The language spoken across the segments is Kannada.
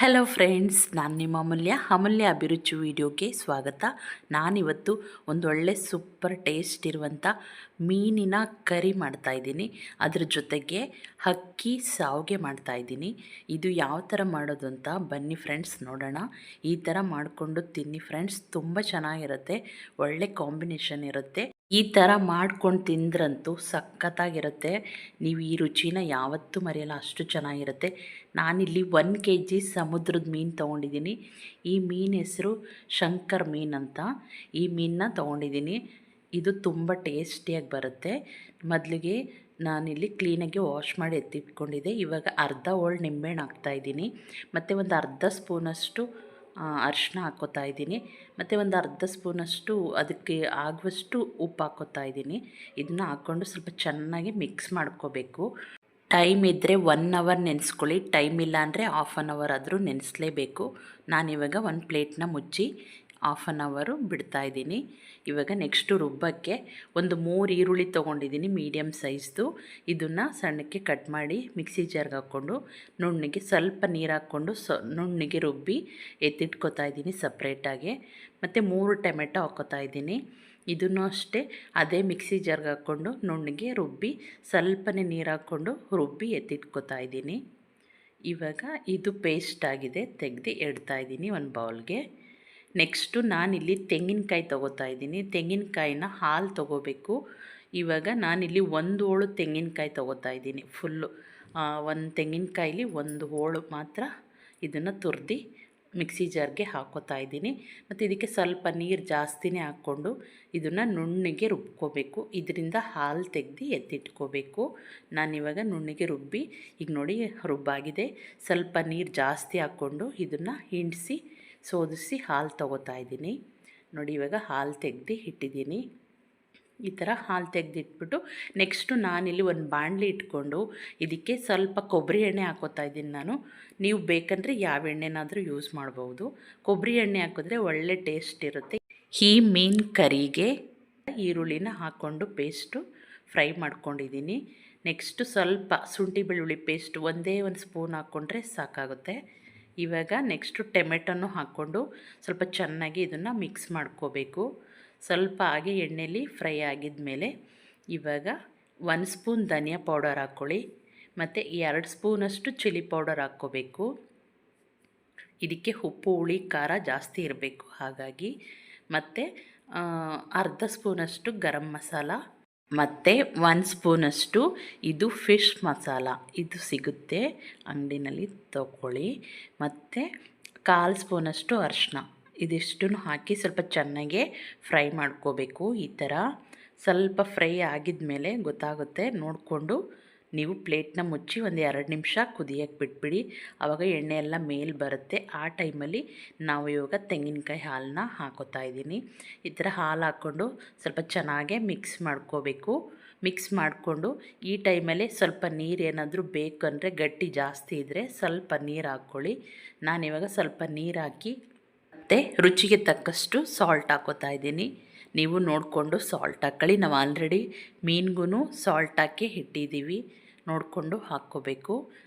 ಹಲೋ ಫ್ರೆಂಡ್ಸ್, ನಾನು ನಿಮ್ಮ ಅಮೂಲ್ಯ ಅಭಿರುಚಿ ವಿಡಿಯೋಗೆ ಸ್ವಾಗತ. ನಾನಿವತ್ತು ಒಂದೊಳ್ಳೆ ಸೂಪರ್ ಟೇಸ್ಟ್ ಇರುವಂಥ ಮೀನಿನ ಕರಿ ಮಾಡ್ತಾಯಿದ್ದೀನಿ. ಅದ್ರ ಜೊತೆಗೆ ಅಕ್ಕಿ ಶಾವಿಗೆ ಮಾಡ್ತಾಯಿದ್ದೀನಿ. ಇದು ಯಾವ ಥರ ಮಾಡೋದು ಅಂತ ಬನ್ನಿ ಫ್ರೆಂಡ್ಸ್ ನೋಡೋಣ. ಈ ಥರ ಮಾಡಿಕೊಂಡು ತಿನ್ನಿ ಫ್ರೆಂಡ್ಸ್, ತುಂಬ ಚೆನ್ನಾಗಿರುತ್ತೆ, ಒಳ್ಳೆ ಕಾಂಬಿನೇಷನ್ ಇರುತ್ತೆ. ಈ ಥರ ಮಾಡ್ಕೊಂಡು ತಿಂದ್ರಂತೂ ಸಖತ್ತಾಗಿರುತ್ತೆ. ನೀವು ಈ ರುಚಿನ ಯಾವತ್ತೂ ಮರೆಯಲ್ಲ, ಅಷ್ಟು ಚೆನ್ನಾಗಿರುತ್ತೆ. ನಾನಿಲ್ಲಿ 1 kg ಸಮುದ್ರದ ಮೀನು ತೊಗೊಂಡಿದ್ದೀನಿ. ಈ ಮೀನು ಹೆಸರು ಶಂಕರ್ ಮೀನು ಅಂತ. ಈ ಮೀನನ್ನ ತೊಗೊಂಡಿದ್ದೀನಿ. ಇದು ತುಂಬ ಟೇಸ್ಟಿಯಾಗಿ ಬರುತ್ತೆ. ಮೊದಲಿಗೆ ನಾನಿಲ್ಲಿ ಕ್ಲೀನಾಗಿ ವಾಶ್ ಮಾಡಿ ಎತ್ತಿಟ್ಕೊಂಡಿದ್ದೆ. ಇವಾಗ ಅರ್ಧ ಹೋಳು ನಿಂಬೆಹಣ್ಣು ಹಾಕ್ತಾಯಿದ್ದೀನಿ, ಮತ್ತು ಒಂದು ಅರ್ಧ ಸ್ಪೂನಷ್ಟು ಅರಿಶಿನ ಹಾಕ್ಕೋತಾ ಇದ್ದೀನಿ, ಮತ್ತು ಒಂದು ಅರ್ಧ ಸ್ಪೂನಷ್ಟು ಅದಕ್ಕೆ ಆಗುವಷ್ಟು ಉಪ್ಪು ಹಾಕ್ಕೋತಾ ಇದ್ದೀನಿ. ಇದನ್ನ ಹಾಕ್ಕೊಂಡು ಸ್ವಲ್ಪ ಚೆನ್ನಾಗಿ ಮಿಕ್ಸ್ ಮಾಡ್ಕೋಬೇಕು. ಟೈಮ್ ಇದ್ದರೆ 1 ಅವರ್ ನೆನೆಸ್ಕೊಳ್ಳಿ, ಟೈಮ್ ಇಲ್ಲ ಅಂದರೆ 1/2 ಅವರ್ ಆದರೂ ನೆನೆಸಲೇಬೇಕು. ನಾನಿವಾಗ ಒಂದು ಪ್ಲೇಟ್ನ ಮುಚ್ಚಿ 1/2 ಅವರು ಬಿಡ್ತಾಯಿದ್ದೀನಿ. ಇವಾಗ ನೆಕ್ಸ್ಟು ರುಬ್ಬಕ್ಕೆ ಒಂದು 3 ಈರುಳ್ಳಿ ತೊಗೊಂಡಿದ್ದೀನಿ, ಮೀಡಿಯಮ್ ಸೈಜ್ದು. ಇದನ್ನು ಸಣ್ಣಕ್ಕೆ ಕಟ್ ಮಾಡಿ ಮಿಕ್ಸಿ ಜಾರ್ಗೆ ಹಾಕ್ಕೊಂಡು ನುಣ್ಣಗೆ ಸ್ವಲ್ಪ ನೀರು ಹಾಕ್ಕೊಂಡು ನುಣ್ಣಗೆ ರುಬ್ಬಿ ಎತ್ತಿಟ್ಕೊತಾ ಇದ್ದೀನಿ ಸಪ್ರೇಟಾಗಿ. ಮತ್ತು 3 ಟೊಮೆಟೊ ಹಾಕ್ಕೋತಾ ಇದ್ದೀನಿ. ಇದನ್ನು ಅಷ್ಟೇ ಅದೇ ಮಿಕ್ಸಿ ಜಾರ್ಗೆ ಹಾಕ್ಕೊಂಡು ನುಣ್ಣಗೆ ರುಬ್ಬಿ ಸ್ವಲ್ಪನೇ ನೀರು ಹಾಕ್ಕೊಂಡು ರುಬ್ಬಿ ಎತ್ತಿಟ್ಕೊತಾ ಇದ್ದೀನಿ. ಇವಾಗ ಇದು ಪೇಸ್ಟ್ ಆಗಿದೆ, ತೆಗೆದು ಇಡ್ತಾ ಇದ್ದೀನಿ ಒಂದು ಬೌಲ್ಗೆ. ನೆಕ್ಸ್ಟು ನಾನಿಲ್ಲಿ ತೆಂಗಿನಕಾಯಿ ತೊಗೋತಾ ಇದ್ದೀನಿ. ತೆಂಗಿನಕಾಯಿನ ಹಾಲು ತೊಗೋಬೇಕು. ಇವಾಗ ನಾನಿಲ್ಲಿ 1 ಹೋಳು ತೆಂಗಿನಕಾಯಿ ತೊಗೋತಾ ಇದ್ದೀನಿ. ಫುಲ್ಲು ಒಂದು ತೆಂಗಿನಕಾಯಿಲಿ 1 ಹೋಳು ಮಾತ್ರ ಇದನ್ನು ತುರಿದು ಮಿಕ್ಸಿ ಜಾರ್ಗೆ ಹಾಕ್ಕೋತಾ ಇದ್ದೀನಿ. ಮತ್ತು ಇದಕ್ಕೆ ಸ್ವಲ್ಪ ನೀರು ಜಾಸ್ತಿನೇ ಹಾಕ್ಕೊಂಡು ಇದನ್ನು ನುಣ್ಣಗೆ ರುಬ್ಕೋಬೇಕು. ಇದರಿಂದ ಹಾಲು ತೆಗೆದು ಎತ್ತಿಟ್ಕೋಬೇಕು. ನಾನಿವಾಗ ನುಣ್ಣಗೆ ರುಬ್ಬಿ ಈಗ ನೋಡಿ ರುಬ್ಬಾಗಿದೆ. ಸ್ವಲ್ಪ ನೀರು ಜಾಸ್ತಿ ಹಾಕ್ಕೊಂಡು ಇದನ್ನು ಹಿಂಡಿಸಿ ಸೋದಿಸಿ ಹಾಲು ತೊಗೋತಾ ಇದ್ದೀನಿ. ನೋಡಿ ಇವಾಗ ಹಾಲು ತೆಗೆದು ಇಟ್ಟಿದ್ದೀನಿ. ಈ ಥರ ಹಾಲು ತೆಗೆದಿಟ್ಬಿಟ್ಟು ನೆಕ್ಸ್ಟು ನಾನಿಲ್ಲಿ ಒಂದು ಬಾಣಲಿ ಇಟ್ಕೊಂಡು ಇದಕ್ಕೆ ಸ್ವಲ್ಪ ಕೊಬ್ಬರಿ ಎಣ್ಣೆ ಹಾಕೋತಾ ಇದ್ದೀನಿ ನಾನು. ನೀವು ಬೇಕಂದರೆ ಯಾವ ಎಣ್ಣೆನಾದರೂ ಯೂಸ್ ಮಾಡ್ಬೋದು. ಕೊಬ್ಬರಿ ಎಣ್ಣೆ ಹಾಕಿದ್ರೆ ಒಳ್ಳೆ ಟೇಸ್ಟ್ ಇರುತ್ತೆ. ಈ ಮೀನು ಕರಿಗೆ ಈರುಳ್ಳಿನ ಹಾಕ್ಕೊಂಡು ಪೇಸ್ಟು ಫ್ರೈ ಮಾಡ್ಕೊಂಡಿದ್ದೀನಿ. ನೆಕ್ಸ್ಟು ಸ್ವಲ್ಪ ಶುಂಠಿ ಬೆಳ್ಳುಳ್ಳಿ ಪೇಸ್ಟ್ ಒಂದೇ ಒಂದು ಸ್ಪೂನ್ ಹಾಕ್ಕೊಂಡ್ರೆ ಸಾಕಾಗುತ್ತೆ. ಇವಾಗ ನೆಕ್ಸ್ಟು ಟೊಮೆಟೊನೂ ಹಾಕ್ಕೊಂಡು ಸ್ವಲ್ಪ ಚೆನ್ನಾಗಿ ಇದನ್ನು ಮಿಕ್ಸ್ ಮಾಡ್ಕೋಬೇಕು. ಸ್ವಲ್ಪ ಹಾಗೆ ಎಣ್ಣೆಯಲ್ಲಿ ಫ್ರೈ ಆಗಿದ ಮೇಲೆ ಇವಾಗ 1 ಸ್ಪೂನ್ ಧನಿಯಾ ಪೌಡರ್ ಹಾಕ್ಕೊಳ್ಳಿ, ಮತ್ತು 2 ಸ್ಪೂನಷ್ಟು ಚಿಲ್ಲಿ ಪೌಡರ್ ಹಾಕ್ಕೋಬೇಕು. ಇದಕ್ಕೆ ಉಪ್ಪು ಹುಳಿ ಖಾರ ಜಾಸ್ತಿ ಇರಬೇಕು ಹಾಗಾಗಿ. ಮತ್ತು ಅರ್ಧ ಸ್ಪೂನಷ್ಟು ಗರಂ ಮಸಾಲ, ಮತ್ತು 1 ಸ್ಪೂನಷ್ಟು ಇದು ಫಿಶ್ ಮಸಾಲ, ಇದು ಸಿಗುತ್ತೆ ಅಂಗಡಿನಲ್ಲಿ ತೊಗೊಳ್ಳಿ. ಮತ್ತು 1/4 ಸ್ಪೂನಷ್ಟು ಅರಿಶಿನ, ಇದಿಷ್ಟನ್ನು ಹಾಕಿ ಸ್ವಲ್ಪ ಚೆನ್ನಾಗೆ ಫ್ರೈ ಮಾಡ್ಕೋಬೇಕು. ಈ ಥರ ಸ್ವಲ್ಪ ಫ್ರೈ ಆಗಿದ ಮೇಲೆ ಗೊತ್ತಾಗುತ್ತೆ, ನೋಡಿಕೊಂಡು ನೀವು ಪ್ಲೇಟ್ನ ಮುಚ್ಚಿ ಒಂದು 2 ನಿಮಿಷ ಕುದಿಯೋಕ್ಕೆ ಬಿಟ್ಬಿಡಿ. ಆವಾಗ ಎಣ್ಣೆ ಎಲ್ಲ ಮೇಲೆ ಬರುತ್ತೆ. ಆ ಟೈಮಲ್ಲಿ ನಾವು ಇವಾಗ ತೆಂಗಿನಕಾಯಿ ಹಾಲನ್ನ ಹಾಕೋತಾ ಇದ್ದೀನಿ. ಈ ಥರ ಹಾಲು ಹಾಕ್ಕೊಂಡು ಸ್ವಲ್ಪ ಚೆನ್ನಾಗೆ ಮಿಕ್ಸ್ ಮಾಡ್ಕೋಬೇಕು. ಮಿಕ್ಸ್ ಮಾಡಿಕೊಂಡು ಈ ಟೈಮಲ್ಲಿ ಸ್ವಲ್ಪ ನೀರು ಏನಾದರೂ ಬೇಕಂದರೆ ಗಟ್ಟಿ ಜಾಸ್ತಿ ಇದ್ದರೆ ಸ್ವಲ್ಪ ನೀರು ಹಾಕ್ಕೊಳ್ಳಿ. ನಾನಿವಾಗ ಸ್ವಲ್ಪ ನೀರು ಹಾಕಿ ಮತ್ತು ರುಚಿಗೆ ತಕ್ಕಷ್ಟು ಸಾಲ್ಟ್ ಹಾಕೋತಾ ಇದ್ದೀನಿ. ನೀವು ನೋಡಿಕೊಂಡು ಸಾಲ್ಟ್ ಹಾಕ್ಕೊಳ್ಳಿ. ನಾವು ಆಲ್ರೆಡಿ ಮೀನಿಗೂ ಸಾಲ್ಟ್ ಹಾಕಿ ಇಟ್ಟಿದ್ದೀವಿ, ನೋಡಿಕೊಂಡು ಹಾಕ್ಕೋಬೇಕು.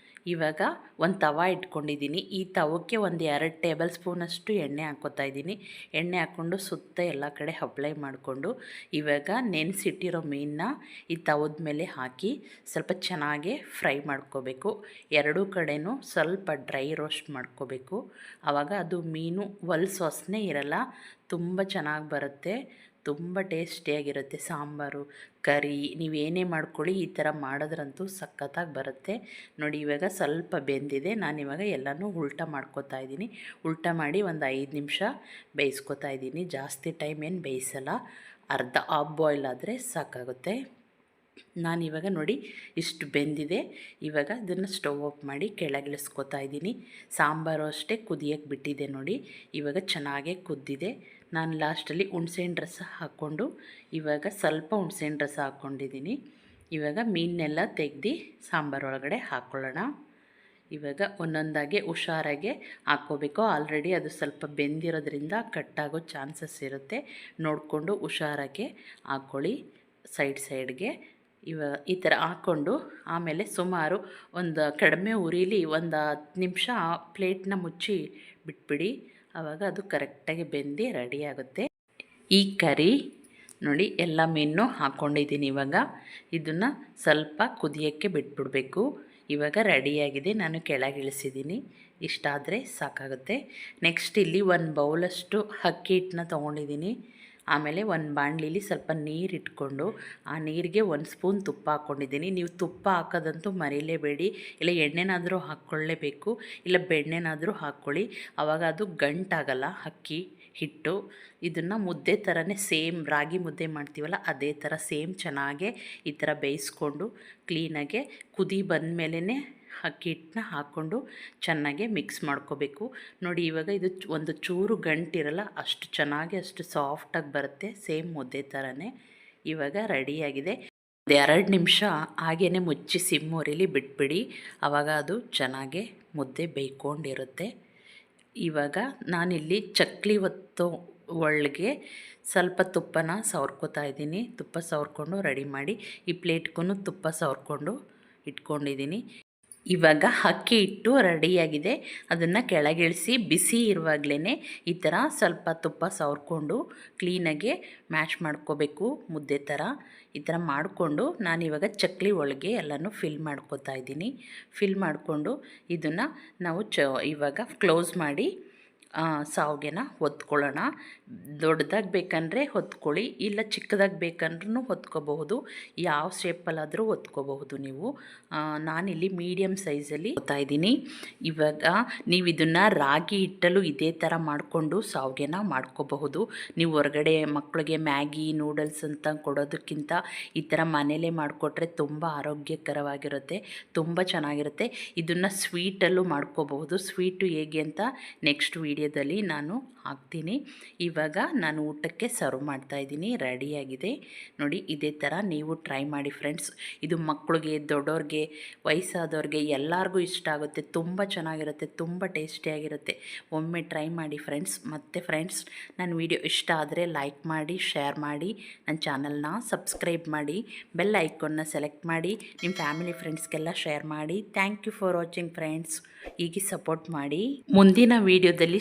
ಇವಾಗ ಒಂದು ತವ ಇಟ್ಕೊಂಡಿದ್ದೀನಿ. ಈ ತವಕ್ಕೆ ಒಂದು 2 ಟೇಬಲ್ ಸ್ಪೂನಷ್ಟು ಎಣ್ಣೆ ಹಾಕ್ಕೋತಾ ಇದ್ದೀನಿ. ಎಣ್ಣೆ ಹಾಕ್ಕೊಂಡು ಸುತ್ತ ಎಲ್ಲ ಕಡೆ ಅಪ್ಲೈ ಮಾಡಿಕೊಂಡು ಇವಾಗ ನೆನೆಸಿಟ್ಟಿರೋ ಮೀನನ್ನ ಈ ತವದ ಮೇಲೆ ಹಾಕಿ ಸ್ವಲ್ಪ ಚೆನ್ನಾಗಿ ಫ್ರೈ ಮಾಡ್ಕೋಬೇಕು. ಎರಡೂ ಕಡೆನೂ ಸ್ವಲ್ಪ ಡ್ರೈ ರೋಸ್ಟ್ ಮಾಡ್ಕೋಬೇಕು. ಆವಾಗ ಅದು ಮೀನು ಹೊಲ್ಸು ವಾಸನೆ ಇರಲ್ಲ, ತುಂಬ ಚೆನ್ನಾಗಿ ಬರುತ್ತೆ, ತುಂಬ ಟೇಸ್ಟಿಯಾಗಿರುತ್ತೆ. ಸಾಂಬಾರು ಕರಿ ನೀವೇನೇ ಮಾಡ್ಕೊಳ್ಳಿ, ಈ ಥರ ಮಾಡಿದ್ರಂತೂ ಸಖತ್ತಾಗಿ ಬರುತ್ತೆ. ನೋಡಿ ಇವಾಗ ಸ್ವಲ್ಪ ಬೆಂದಿದೆ. ನಾನಿವಾಗ ಎಲ್ಲನೂ ಉಲ್ಟಾ ಮಾಡ್ಕೋತಾ ಇದ್ದೀನಿ. ಉಲ್ಟಾ ಮಾಡಿ ಒಂದು 5 ನಿಮಿಷ ಬೇಯಿಸ್ಕೊತಾ ಇದ್ದೀನಿ. ಜಾಸ್ತಿ ಟೈಮ್ ಏನು ಬೇಯಿಸಲ್ಲ, ಅರ್ಧ ಹಾಫ್ ಬಾಯ್ಲ್ ಆದರೆ ಸಾಕಾಗುತ್ತೆ. ನಾನಿವಾಗ ನೋಡಿ ಇಷ್ಟು ಬೆಂದಿದೆ. ಇವಾಗ ಇದನ್ನು ಸ್ಟವ್ ಆಫ್ ಮಾಡಿ ಕೆಳಗಿಳಿಸ್ಕೊತಾ ಇದ್ದೀನಿ. ಸಾಂಬಾರು ಅಷ್ಟೇ ಕುದಿಯೋಕ್ಕೆ ಬಿಟ್ಟಿದೆ ನೋಡಿ. ಇವಾಗ ಚೆನ್ನಾಗೇ ಕುದ್ದಿದೆ. ನಾನು ಲಾಸ್ಟಲ್ಲಿ ಹುಣ್ಸೆಹಣ್ಣು ರಸ ಹಾಕ್ಕೊಂಡು ಇವಾಗ ಸ್ವಲ್ಪ ಹುಣ್ಸೆಹಣ್ಣು ರಸ ಹಾಕ್ಕೊಂಡಿದ್ದೀನಿ. ಇವಾಗ ಮೀನೆಲ್ಲ ತೆಗೆದು ಸಾಂಬಾರು ಒಳಗಡೆ ಹಾಕ್ಕೊಳ್ಳೋಣ. ಇವಾಗ ಒಂದೊಂದಾಗೆ ಹುಷಾರಾಗೆ ಹಾಕ್ಕೋಬೇಕು. ಆಲ್ರೆಡಿ ಅದು ಸ್ವಲ್ಪ ಬೆಂದಿರೋದ್ರಿಂದ ಕಟ್ಟಾಗೋ ಚಾನ್ಸಸ್ ಇರುತ್ತೆ, ನೋಡಿಕೊಂಡು ಹುಷಾರಾಗೆ ಹಾಕ್ಕೊಳ್ಳಿ ಸೈಡ್ಗೆ. ಈ ಥರ ಹಾಕ್ಕೊಂಡು ಆಮೇಲೆ ಸುಮಾರು ಒಂದು ಕಡಿಮೆ ಉರಿಲಿ ಒಂದು 10 ನಿಮಿಷ ಪ್ಲೇಟ್ನ ಮುಚ್ಚಿ ಬಿಟ್ಬಿಡಿ. ಆವಾಗ ಅದು ಕರೆಕ್ಟಾಗಿ ಬೆಂದು ರೆಡಿ ಆಗುತ್ತೆ. ಈ ಕರಿ ನೋಡಿ ಎಲ್ಲ ಮೀನು ಹಾಕ್ಕೊಂಡಿದ್ದೀನಿ. ಇವಾಗ ಇದನ್ನು ಸ್ವಲ್ಪ ಕುದಿಯೋಕ್ಕೆ ಬಿಟ್ಬಿಡಬೇಕು. ಇವಾಗ ರೆಡಿಯಾಗಿದೆ, ನಾನು ಕೆಳಗಿಳಿಸಿದ್ದೀನಿ. ಇಷ್ಟಾದರೆ ಸಾಕಾಗುತ್ತೆ. ನೆಕ್ಸ್ಟ್ ಇಲ್ಲಿ ಒಂದು ಬೌಲಷ್ಟು ಅಕ್ಕಿ ಹಿಟ್ಟನ್ನ ತೊಗೊಂಡಿದ್ದೀನಿ. ಆಮೇಲೆ ಒಂದು ಬಾಣಲಿಲಿ ಸ್ವಲ್ಪ ನೀರು ಇಟ್ಕೊಂಡು ಆ ನೀರಿಗೆ 1 ಸ್ಪೂನ್ ತುಪ್ಪ ಹಾಕ್ಕೊಂಡಿದ್ದೀನಿ. ನೀವು ತುಪ್ಪ ಹಾಕೋದಂತೂ ಮರೀಲೇಬೇಡಿ, ಇಲ್ಲ ಎಣ್ಣೆನಾದರೂ ಹಾಕ್ಕೊಳ್ಳೇಬೇಕು, ಇಲ್ಲ ಬೆಣ್ಣೆನಾದರೂ ಹಾಕ್ಕೊಳ್ಳಿ. ಆವಾಗ ಅದು ಗಂಟಾಗಲ್ಲ ಅಕ್ಕಿ ಹಿಟ್ಟು. ಇದನ್ನು ಮುದ್ದೆ ಥರನೇ ಸೇಮ್ ರಾಗಿ ಮುದ್ದೆ ಮಾಡ್ತೀವಲ್ಲ ಅದೇ ಥರ ಸೇಮ್ ಚೆನ್ನಾಗೆ ಈ ಥರ ಬೇಯಿಸ್ಕೊಂಡು ಕ್ಲೀನಾಗೆ ಕುದಿ ಬಂದ ಮೇಲೇ ಅಕ್ಕಿ ಹಿಟ್ಟನ್ನ ಹಾಕ್ಕೊಂಡು ಚೆನ್ನಾಗೆ ಮಿಕ್ಸ್ ಮಾಡ್ಕೋಬೇಕು. ನೋಡಿ ಇವಾಗ ಇದು ಒಂದು ಚೂರು ಗಂಟಿರಲ್ಲ, ಅಷ್ಟು ಚೆನ್ನಾಗಿ ಅಷ್ಟು ಸಾಫ್ಟಾಗಿ ಬರುತ್ತೆ, ಸೇಮ್ ಮುದ್ದೆ ಥರನೇ. ಇವಾಗ ರೆಡಿಯಾಗಿದೆ. 2 ನಿಮಿಷ ಹಾಗೇ ಮುಚ್ಚಿ ಸಿಮ್ಮೂರಿಲಿ ಬಿಟ್ಬಿಡಿ. ಆವಾಗ ಅದು ಚೆನ್ನಾಗೆ ಮುದ್ದೆ ಬೇಯ್ಕೊಂಡಿರುತ್ತೆ. ಇವಾಗ ನಾನಿಲ್ಲಿ ಚಕ್ಲಿ ಒತ್ತು ಒಳಗೆ ಸ್ವಲ್ಪ ತುಪ್ಪನ ಸವರ್ಕೋತಾ ಇದ್ದೀನಿ. ತುಪ್ಪ ಸವರ್ಕೊಂಡು ರೆಡಿ ಮಾಡಿ ಈ ಪ್ಲೇಟ್ಗೂ ತುಪ್ಪ ಸವರ್ಕೊಂಡು ಇಟ್ಕೊಂಡಿದ್ದೀನಿ. ಇವಾಗ ಅಕ್ಕಿ ಹಿಟ್ಟು ರೆಡಿಯಾಗಿದೆ. ಅದನ್ನು ಕೆಳಗಿಳಿಸಿ ಬಿಸಿ ಇರುವಾಗಲೇ ಈ ಥರ ಸ್ವಲ್ಪ ತುಪ್ಪ ಸವರ್ಕೊಂಡು ಕ್ಲೀನಾಗೆ ಮ್ಯಾಶ್ ಮಾಡ್ಕೋಬೇಕು. ಮುದ್ದೆ ಥರ ಈ ಥರ ಮಾಡಿಕೊಂಡು ನಾನಿವಾಗ ಚಕ್ಲಿ ಒಳಗೆ ಎಲ್ಲನೂ ಫಿಲ್ ಮಾಡ್ಕೋತಾ ಇದ್ದೀನಿ. ಫಿಲ್ ಮಾಡಿಕೊಂಡು ಇದನ್ನು ನಾವು ಇವಾಗ ಕ್ಲೋಸ್ ಮಾಡಿ ಶಾವ್ಗೆನ ಹೊತ್ಕೊಳ್ಳೋಣ. ದೊಡ್ಡದಾಗಿ ಬೇಕಂದರೆ ಹೊತ್ಕೊಳ್ಳಿ, ಇಲ್ಲ ಚಿಕ್ಕದಾಗಿ ಬೇಕಂದ್ರೂ ಹೊತ್ಕೋಬಹುದು. ಯಾವ ಶೇಪಲ್ಲಾದರೂ ಹೊತ್ಕೋಬಹುದು ನೀವು. ನಾನಿಲ್ಲಿ ಮೀಡಿಯಮ್ ಸೈಜಲ್ಲಿ ಇದ್ದೀನಿ. ಇವಾಗ ನೀವು ಇದನ್ನು ರಾಗಿ ಹಿಟ್ಟಲು ಇದೇ ಥರ ಮಾಡಿಕೊಂಡು ಶಾವ್ಗೆನ ಮಾಡ್ಕೋಬಹುದು. ನೀವು ಹೊರಗಡೆ ಮಕ್ಕಳಿಗೆ ಮ್ಯಾಗಿ ನೂಡಲ್ಸ್ ಅಂತ ಕೊಡೋದಕ್ಕಿಂತ ಈ ಥರ ಮನೇಲೇ ಮಾಡಿಕೊಟ್ರೆ ತುಂಬ ಆರೋಗ್ಯಕರವಾಗಿರುತ್ತೆ, ತುಂಬ ಚೆನ್ನಾಗಿರುತ್ತೆ. ಇದನ್ನು ಸ್ವೀಟಲ್ಲೂ ಮಾಡ್ಕೋಬಹುದು. ಸ್ವೀಟು ಹೇಗೆ ಅಂತ ನೆಕ್ಸ್ಟ್ ವಿಡಿಯೋದಲ್ಲಿ ನಾನು ಹಾಕ್ತೀನಿ. ಇವಾಗ ನಾನು ಊಟಕ್ಕೆ ಸರ್ವ್ ಮಾಡ್ತಾಯಿದ್ದೀನಿ. ರೆಡಿಯಾಗಿದೆ ನೋಡಿ. ಇದೇ ಥರ ನೀವು ಟ್ರೈ ಮಾಡಿ ಫ್ರೆಂಡ್ಸ್. ಇದು ಮಕ್ಕಳಿಗೆ, ದೊಡ್ಡವ್ರಿಗೆ, ವಯಸ್ಸಾದವ್ರಿಗೆ ಎಲ್ಲರಿಗೂ ಇಷ್ಟ ಆಗುತ್ತೆ. ತುಂಬ ಚೆನ್ನಾಗಿರುತ್ತೆ, ತುಂಬ ಟೇಸ್ಟಿಯಾಗಿರುತ್ತೆ. ಒಮ್ಮೆ ಟ್ರೈ ಮಾಡಿ ಫ್ರೆಂಡ್ಸ್. ಮತ್ತು ಫ್ರೆಂಡ್ಸ್, ನನ್ನ ವಿಡಿಯೋ ಇಷ್ಟ ಆದರೆ ಲೈಕ್ ಮಾಡಿ, ಶೇರ್ ಮಾಡಿ, ನನ್ನ ಚಾನಲ್ನ ಸಬ್ಸ್ಕ್ರೈಬ್ ಮಾಡಿ, ಬೆಲ್ ಐಕಾನ್ನ ಸೆಲೆಕ್ಟ್ ಮಾಡಿ, ನಿಮ್ಮ ಫ್ಯಾಮಿಲಿ ಫ್ರೆಂಡ್ಸ್ಗೆಲ್ಲ ಶೇರ್ ಮಾಡಿ. Thank you for watching friends. ಹೀಗೆ ಸಪೋರ್ಟ್ ಮಾಡಿ. ಮುಂದಿನ ವಿಡಿಯೋದಲ್ಲಿ